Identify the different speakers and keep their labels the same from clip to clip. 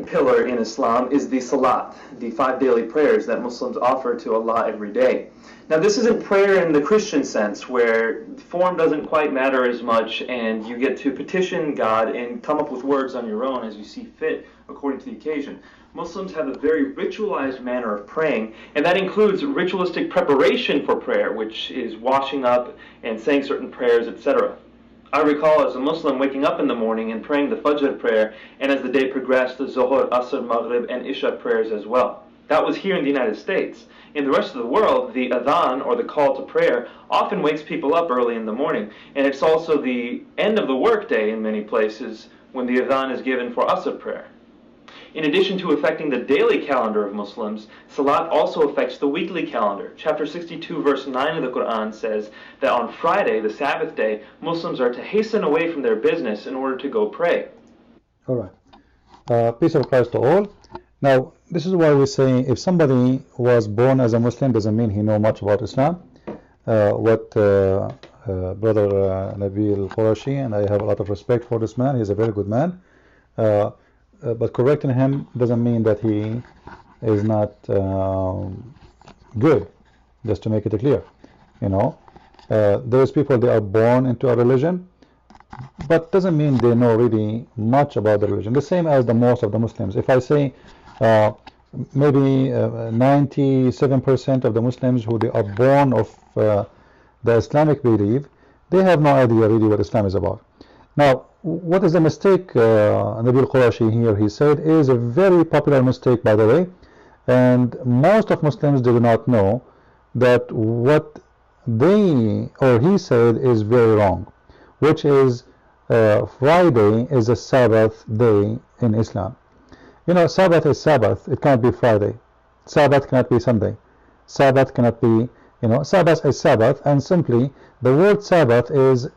Speaker 1: pillar in Islam is the salat, the 5 daily prayers that Muslims offer to Allah every day. Now, this isn't prayer in the Christian sense, where form doesn't quite matter as much and you get to petition God and come up with words on your own as you see fit according to the occasion. Muslims have a very ritualized manner of praying, and that includes ritualistic preparation for prayer, which is washing up and saying certain prayers, etc. I recall as a Muslim waking up in the morning and praying the Fajr prayer, and as the day progressed, the Zuhr, Asr, Maghrib, and Isha prayers as well. That was here in the United States. In the rest of the world, the adhan, or the call to prayer, often wakes people up early in the morning, and it's also the end of the workday in many places when the adhan is given for Asr prayer. In addition to affecting the daily calendar of Muslims, Salat also affects the weekly calendar. Chapter 62, verse 9 of the Qur'an says that on Friday, the Sabbath day, Muslims are to hasten away from their business in order to go pray.
Speaker 2: All right. Peace of Christ to all. Now, this is why we say if somebody was born as a Muslim doesn't mean he knows much about Islam. What Brother Nabeel Qureshi, and I have a lot of respect for this man, he's a very good man. But correcting him doesn't mean that he is not good, just to make it clear. You know, those people, they are born into a religion, but doesn't mean they know really much about the religion. The same as the most of the Muslims. If I say maybe 97% of the Muslims who they are born of the Islamic belief, they have no idea really what Islam is about. Now, what is the mistake Nabeel Qureshi here, he said, is a very popular mistake, by the way, and most of Muslims do not know that what they or he said is very wrong, which is Friday is a Sabbath day in Islam. You know, Sabbath is Sabbath, it cannot be Friday. Sabbath cannot be Sunday. Sabbath cannot be, Sabbath is Sabbath, and simply the word Sabbath is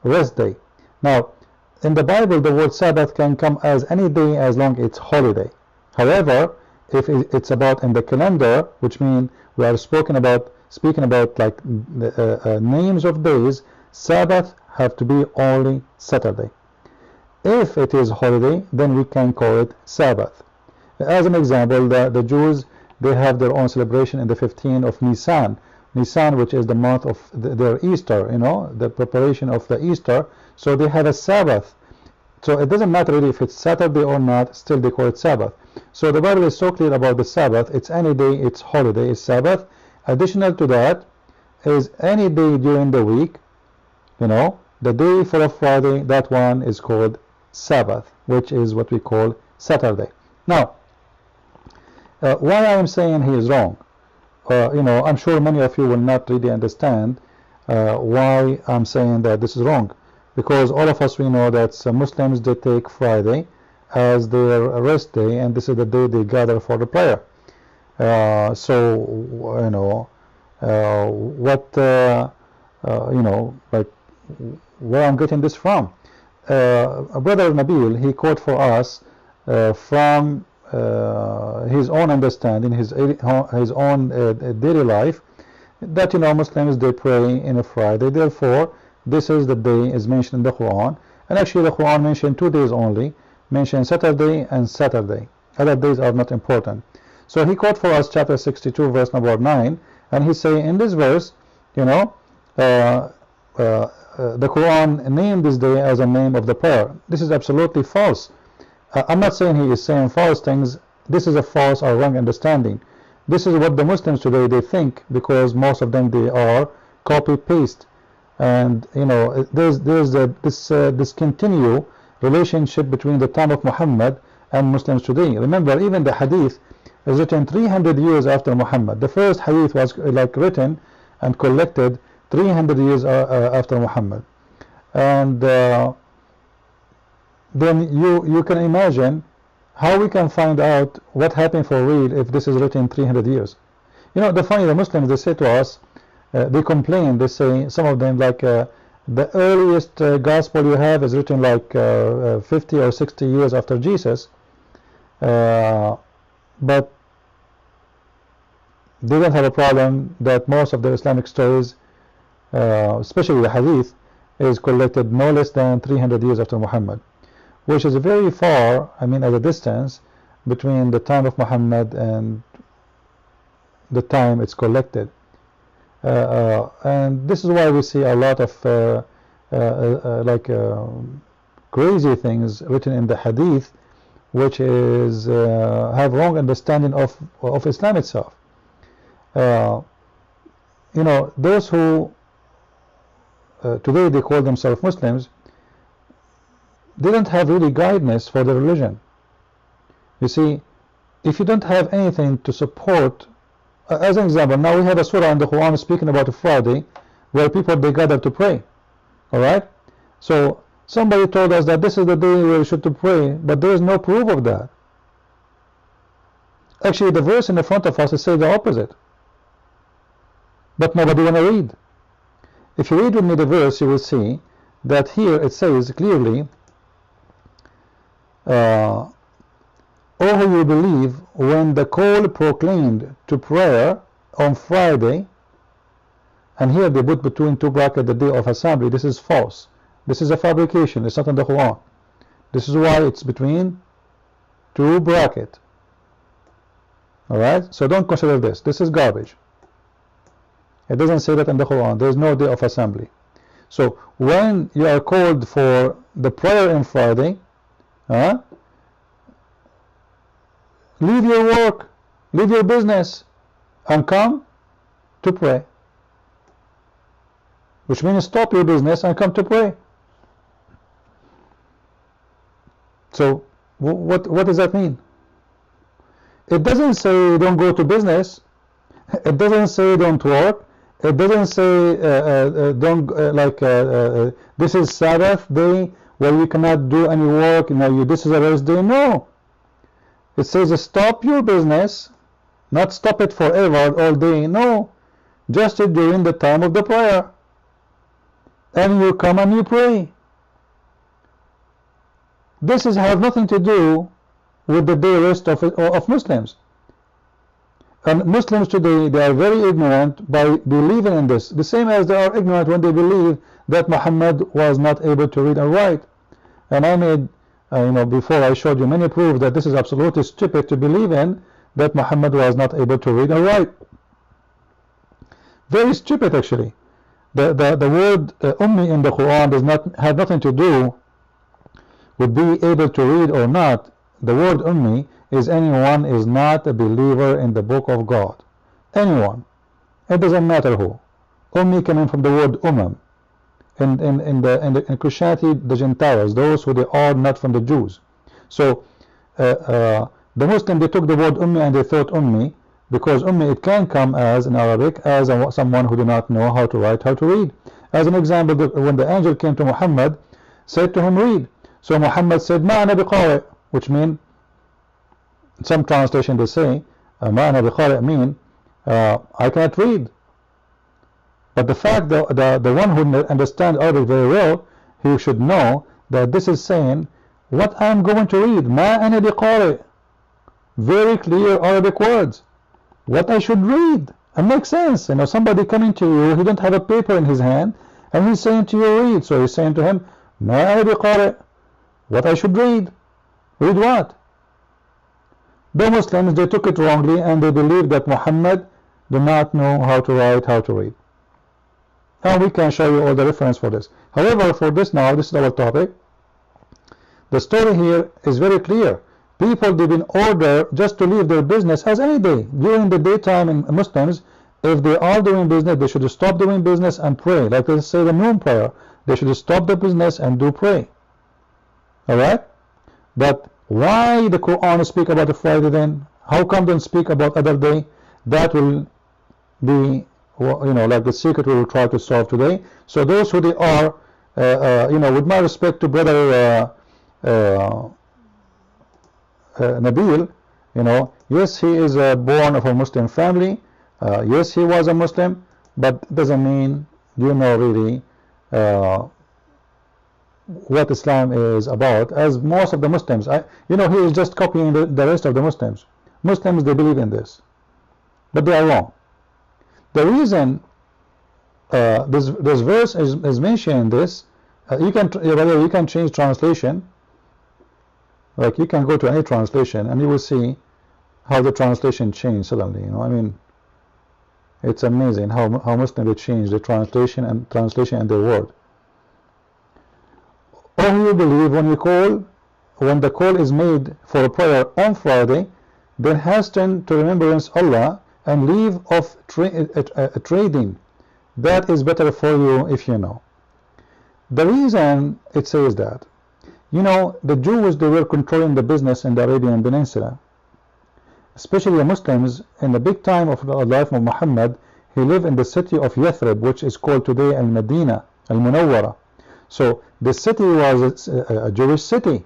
Speaker 2: rest day. Now, in the Bible, the word Sabbath can come as any day as long as it's holiday. However, if it's about in the calendar, which means we are speaking about like the names of days, Sabbath have to be only Saturday. If it is holiday, then we can call it Sabbath. As an example, the Jews, they have their own celebration in the 15th of Nisan, which is the month of their Easter, the preparation of the Easter. So they have a Sabbath. So it doesn't matter really if it's Saturday or not, still they call it Sabbath. So the Bible is so clear about the Sabbath. It's any day, it's holiday, it's Sabbath. Additional to that is any day during the week, the day for a Friday, that one is called Sabbath, which is what we call Saturday. Now, why I am saying he is wrong, I'm sure many of you will not really understand why I'm saying that this is wrong, because all of us, we know that Muslims, they take Friday as their rest day, and this is the day they gather for the prayer. Like where I'm getting this from. Brother Nabeel, he quote for us from his own understanding, his own daily life, that Muslims, they pray in a Friday. Therefore, this is the day is mentioned in the Quran, and actually the Quran mentioned 2 days only, mentioned Saturday and Saturday. Other days are not important. So he quote for us chapter 62, verse number 9, and he say in this verse, the Quran named this day as a name of the prayer. This is absolutely false. I'm not saying he is saying false things. This is a false or wrong understanding. This is what the Muslims today, they think, because most of them, they are copy paste, and there's this discontinued relationship between the time of Muhammad and Muslims today. Remember, even the hadith is written 300 years after Muhammad. The first hadith was written and collected 300 years after Muhammad, and then you can imagine how we can find out what happened for real if this is written 300 years. The Muslims, they say to us, they complain, they say, some of them, like the earliest gospel you have is written like 50 or 60 years after Jesus, but they don't have a problem that most of the Islamic stories, especially the hadith, is collected no less than 300 years after Muhammad, which is very far, as a distance, between the time of Muhammad and the time it's collected. And this is why we see a lot of crazy things written in the hadith, which is have wrong understanding of Islam itself. You know, those who today they call themselves Muslims didn't have really guidance for the religion. You see, if you don't have anything to support, as an example, now we have a surah in the Quran speaking about a Friday where people they gather to pray. Alright? So somebody told us that this is the day where we should to pray, but there is no proof of that. Actually, the verse in the front of us is saying the opposite. But nobody want to read. If you read with me the verse, you will see that here it says clearly, "O who you believe, when the call proclaimed to prayer on Friday," and here they put between two brackets the day of assembly. This is false. This is a fabrication. It's not in the Quran. This is why it's between two brackets. Alright? So don't consider this. This is garbage. It doesn't say that in the Quran. There is no day of assembly. So when you are called for the prayer on Friday, leave your work, leave your business, and come to pray. Which means stop your business and come to pray. So what does that mean? It doesn't say don't go to business. It doesn't say don't work. It doesn't say this is Sabbath day where you cannot do any work. You know, this is a rest day. No. It says stop your business, not stop it forever all day. No, just during the time of the prayer, and you come and you pray. This has nothing to do with the day rest of Muslims. And Muslims today, they are very ignorant by believing in this. The same as they are ignorant when they believe that Muhammad was not able to read and write. And I made, before I showed you many proof that this is absolutely stupid to believe in, that Muhammad was not able to read and write. Very stupid, actually. The word ummi in the Quran does not have nothing to do with being able to read or not. The word ummi is anyone is not a believer in the book of God. Anyone. It doesn't matter who. Ummi coming from the word umam. In Christianity, the Gentiles, those who they are not from the Jews. So the Muslim, they took the word ummi and they thought ummi, because ummi, it can come as in Arabic as someone who do not know how to write, how to read. As an example, when the angel came to Muhammad, said to him, read. So Muhammad said, ma ana biqari, which mean, some translation they say, ma ana biqari mean, I cannot read. But the fact that the one who understands Arabic very well, he should know that this is saying what I am going to read. Ma ana biqari. Very clear Arabic words. What I should read. It makes sense. You know, somebody coming to you, he don't have a paper in his hand, and he's saying to you, read. So he's saying to him, ma ana biqari. What I should read. Read what? The Muslims, they took it wrongly, and they believed that Muhammad did not know how to write, how to read. And we can show you all the reference for this. However, for this now, this is our topic. The story here is very clear. People, they've been ordered just to leave their business as any day. During the daytime in Muslims, if they are doing business, they should stop doing business and pray. Like they say the noon prayer. They should stop the business and do pray. Alright? But why the Quran speak about the Friday then? How come don't speak about other day? That will be, like the secret we will try to solve today. So those who they are, with my respect to brother Nabeel, yes, he is born of a Muslim family. Yes, he was a Muslim, but doesn't mean really what Islam is about. As most of the Muslims, he is just copying the rest of the Muslims. Muslims, they believe in this, but they are wrong. The reason this verse is mentioning this, you can change translation. Like you can go to any translation and you will see how the translation changed suddenly. You know, I mean, it's amazing how Muslims they change the translation and their word. Or you believe when the call is made for a prayer on Friday, then hasten to remembrance Allah and leave off trading. That is better for you if you know. The reason it says that, you know, the Jews, they were controlling the business in the Arabian Peninsula, especially the Muslims. In the big time of the life of Muhammad, he lived in the city of Yathrib, which is called today Al-Madinah, Al-Munawwara. So the city was a Jewish city.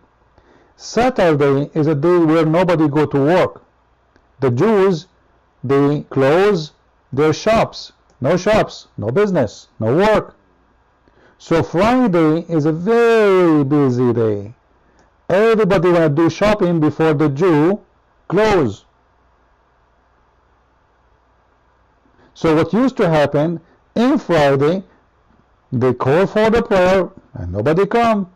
Speaker 2: Saturday is a day where nobody go to work. The Jews, they close their shops. No shops, no business, no work. So Friday is a very busy day. Everybody want to do shopping before the Jew close. So what used to happen, in Friday, they call for the prayer and nobody come.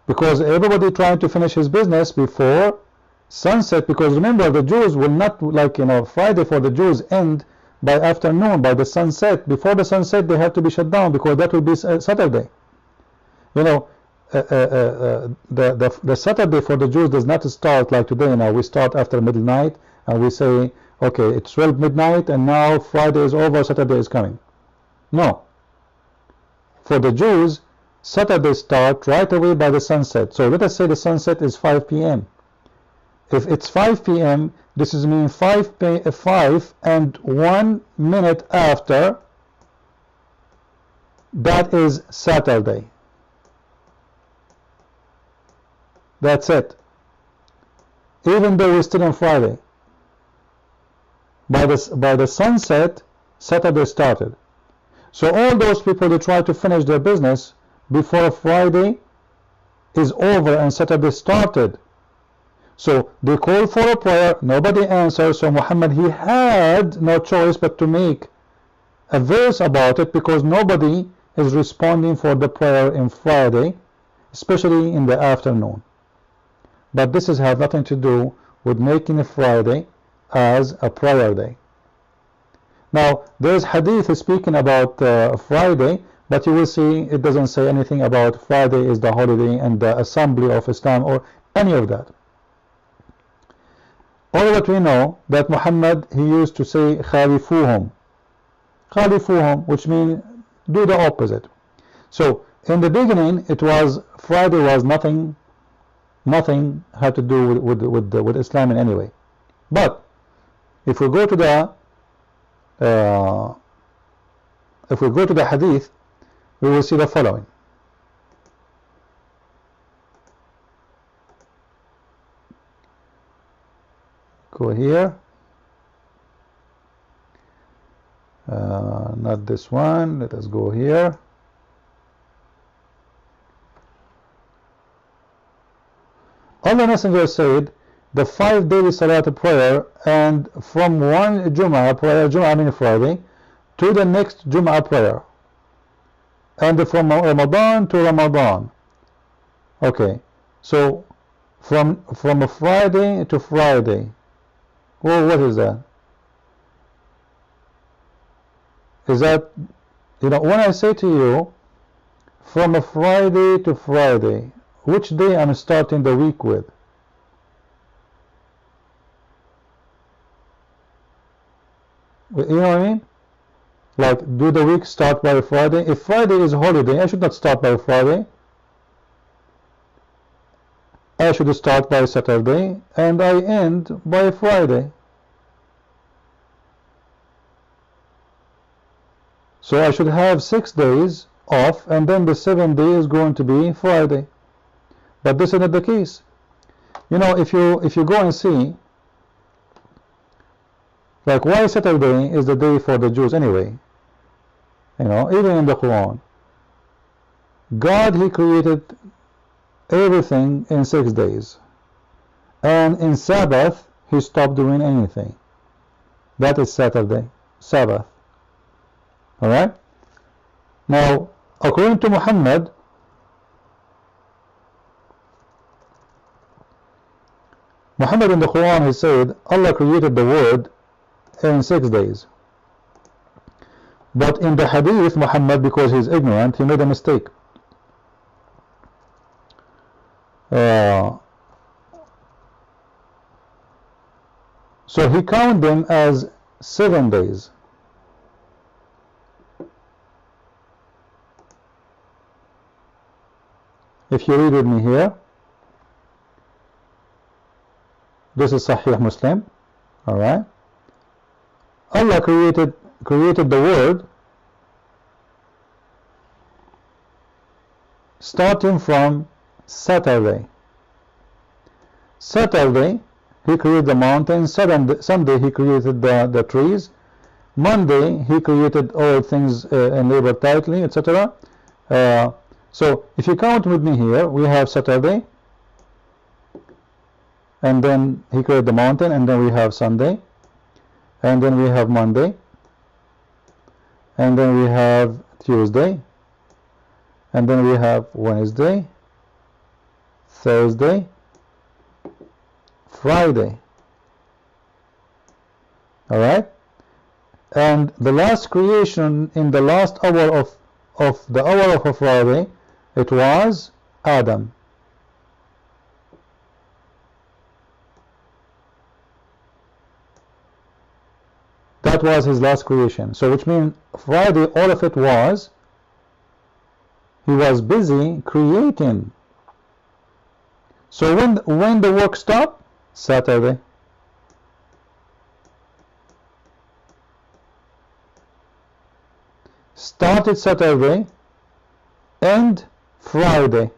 Speaker 2: Because everybody trying to finish his business before sunset. Because remember, the Jews will not, like, you know, Friday for the Jews end by afternoon, by the sunset. Before the sunset they have to be shut down, because that will be Saturday. You know, the Saturday for the Jews does not start like today. Now we start after midnight and we say, okay, it's 12 midnight and now Friday is over, Saturday is coming. No. For the Jews, Saturday start right away by the sunset. So let us say the sunset is 5 p.m. If it's 5 p.m., this is mean 5 and 1 minute after, that is Saturday. That's it. Even though we're still on Friday. By the sunset, Saturday started. So all those people, they try to finish their business before Friday is over and Saturday started. So they call for a prayer, nobody answers. So Muhammad, he had no choice but to make a verse about it, because nobody is responding for the prayer in Friday, especially in the afternoon. But this has nothing to do with making a Friday as a prayer day. Now there's hadith speaking about Friday, but you will see it doesn't say anything about Friday is the holiday and the assembly of Islam or any of that. All that we know that Muhammad, he used to say khalifuhum, which means do the opposite. So in the beginning it was Friday was nothing had to do with Islam in any way. But if we go to the hadith, we will see the following. Go here. Not this one. Let us go here. Allah Messenger said, the 5 daily Salat prayer, and from one Jum'ah prayer, Jum'ah means Friday, to the next Jum'ah prayer, and from Ramadan to Ramadan. Okay, so from a Friday to Friday. Well, what is that? Is that, you know, when I say to you from a Friday to Friday, which day I'm starting the week with? You know what I mean? Like, do the week start by Friday? If Friday is holiday, I should not start by Friday. I should start by Saturday and I end by Friday. So I should have 6 days off, and then the 7th day is going to be Friday. But this is not the case. You know, if you go and see, like, why Saturday is the day for the Jews anyway? You know, even in the Quran, God, he created everything in 6 days, and in Sabbath he stopped doing anything. That is Saturday, Sabbath. Alright? Now, according to Muhammad, Muhammad in the Quran, he said Allah created the world in 6 days. But in the hadith, Muhammad, because he's ignorant, he made a mistake. So he counted them as 7 days. If you read with me here, this is Sahih Muslim. Alright. Allah created the world starting from Saturday. Saturday, he created the mountains. Sunday, he created the trees. Monday, he created all things in labor tightly, etc. So, if you count with me here, we have Saturday, and then he created the mountain, and then we have Sunday, and then we have Monday, and then we have Tuesday, and then we have Wednesday, Thursday, Friday. Alright? And the last creation in the last hour of the hour of a Friday, it was Adam. That was his last creation. So which means Friday, all of it was, he was busy creating. So when the work stopped, Saturday. Started Saturday, end Friday.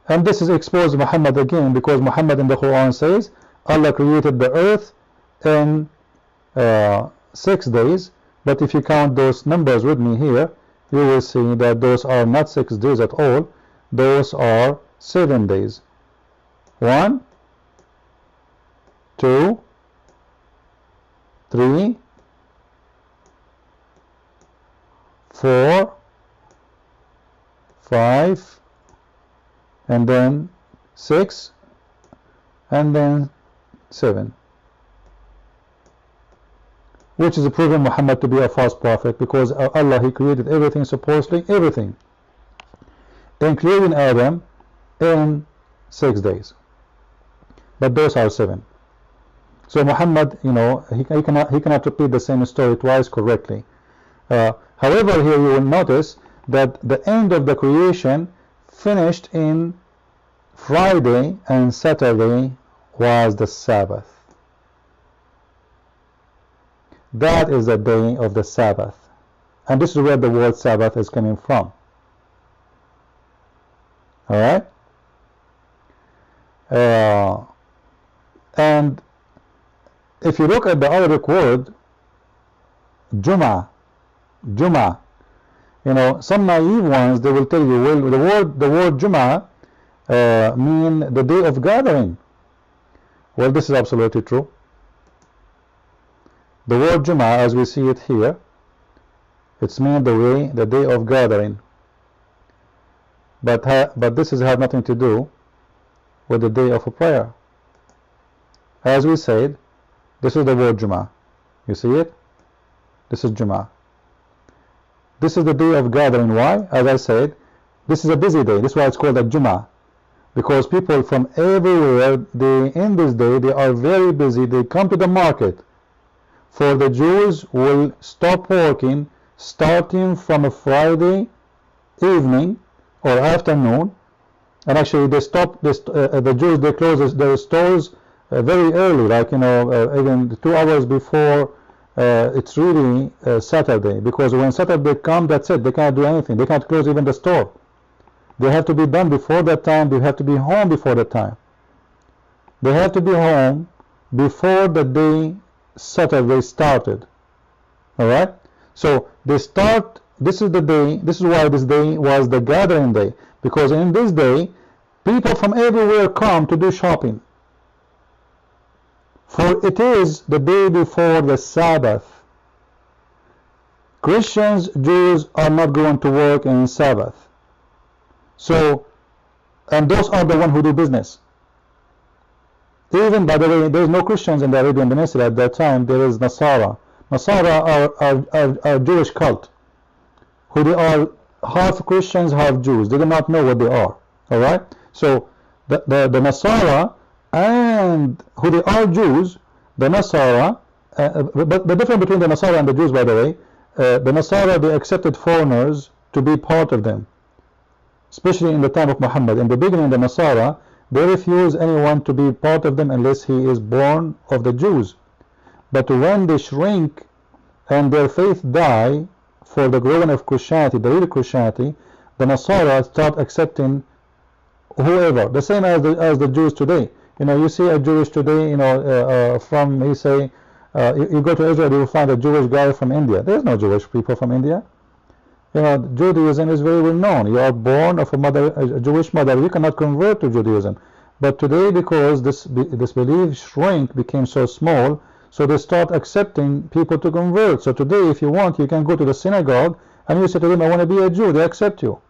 Speaker 2: And this is exposed Muhammad again, because Muhammad in the Quran says Allah created the earth in 6 days. But if you count those numbers with me here, you will see that those are not 6 days at all. Those are 7 days. 1, 2, 3, 4, 5, and then 6, and then 7. Which is proving Muhammad to be a false prophet, because Allah, he created everything, supposedly everything, including Adam, in 6 days. But those are 7. So Muhammad, you know, he cannot repeat the same story twice correctly. However, here you will notice that the end of the creation finished in Friday, and Saturday was the Sabbath. That is the day of the Sabbath. And this is where the word Sabbath is coming from. Alright? And if you look at the Arabic word, Jum'ah, you know, some naive ones, they will tell you, well, the word Jum'ah mean the day of gathering. Well, this is absolutely true. The word Jum'ah, as we see it here, it's mean the day of gathering. But this has nothing to do with the day of a prayer. As we said, this is the word Jum'ah. You see it? This is Jum'ah. This is the day of gathering. Why? As I said, this is a busy day. This is why it's called a Jum'ah. Because people from everywhere, in this day, they are very busy. They come to the market. For the Jews will stop working starting from a Friday evening or afternoon, and actually they stop this. The Jews, they close their stores very early, like, you know, even 2 hours before it's really Saturday. Because when Saturday comes, that's it. They can't do anything. They can't close even the store. They have to be done before that time. They have to be home before that time. They have to be home before the day Saturday started. Alright? So they start, this is the day, this is why this day was the gathering day. Because in this day, people from everywhere come to do shopping. For it is the day before the Sabbath. Christians, Jews are not going to work in Sabbath. So And those are the ones who do business. Even, by the way, there is no Christians in the Arabian Peninsula at that time. There is Nasara. Nasara are Jewish cult, who they are half Christians, half Jews. They do not know what they are. All right. So the Nasara, and who they are Jews, the Nasara. But the difference between the Nasara and the Jews, by the way, the Nasara, they accepted foreigners to be part of them, especially in the time of Muhammad. In the beginning, the Nasara, they refuse anyone to be part of them unless he is born of the Jews. But when they shrink and their faith die for the growing of Christianity, the real Christianity, the Nasara start accepting whoever, the same as the Jews today. You know, you see a Jewish today, you know, from, you say, you go to Israel, you will find a Jewish guy from India. There's no Jewish people from India. You know, Judaism is very well known. You are born of a Jewish mother. You cannot convert to Judaism. But today, because this belief became so small, so they start accepting people to convert. So today, if you want, you can go to the synagogue and you say to them, I want to be a Jew. They accept you.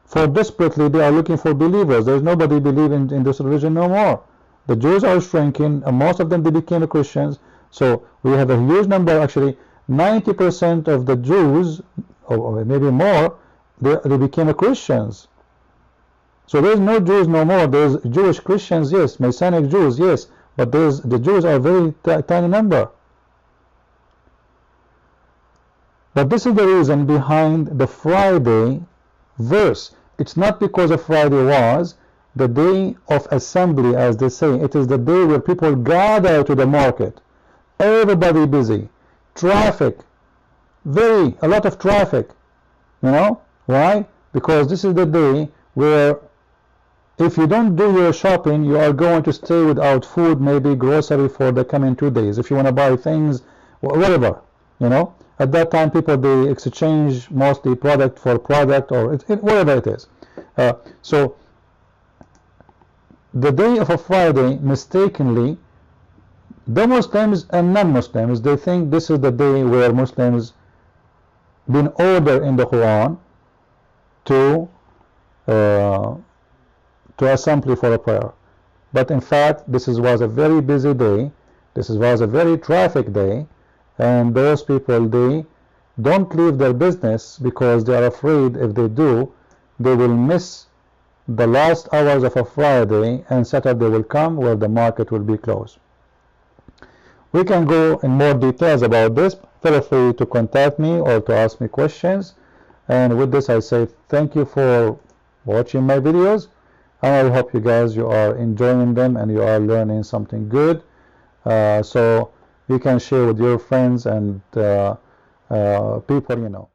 Speaker 2: For desperately, they are looking for believers. There is nobody believing in this religion no more. The Jews are shrinking, and most of them, they became Christians. So we have a huge number, actually, 90% of the Jews, or maybe more, they became Christians. So there's no Jews no more. There's Jewish Christians, yes, Messianic Jews, yes, but the Jews are a very tiny number. But this is the reason behind the Friday verse. It's not because of Friday was the day of assembly, as they say. It is the day where people gather to the market. Everybody busy. Traffic. A lot of traffic. You know? Why? Because this is the day where if you don't do your shopping, you are going to stay without food, maybe grocery for the coming 2 days. If you want to buy things, whatever, you know. At that time, people, they exchange mostly product for product, or whatever it is. So the day of a Friday, mistakenly, the Muslims and non-Muslims, they think this is the day where Muslims been ordered in the Quran to assembly for a prayer. But in fact, this was a very busy day. This was a very traffic day, and those people, they don't leave their business because they are afraid if they do, they will miss the last hours of a Friday, and Saturday will come where the market will be closed. We can go in more details about this. Feel free to contact me or to ask me questions. And with this, I say thank you for watching my videos, and I hope you guys, you are enjoying them and you are learning something good. So you can share with your friends and people you know.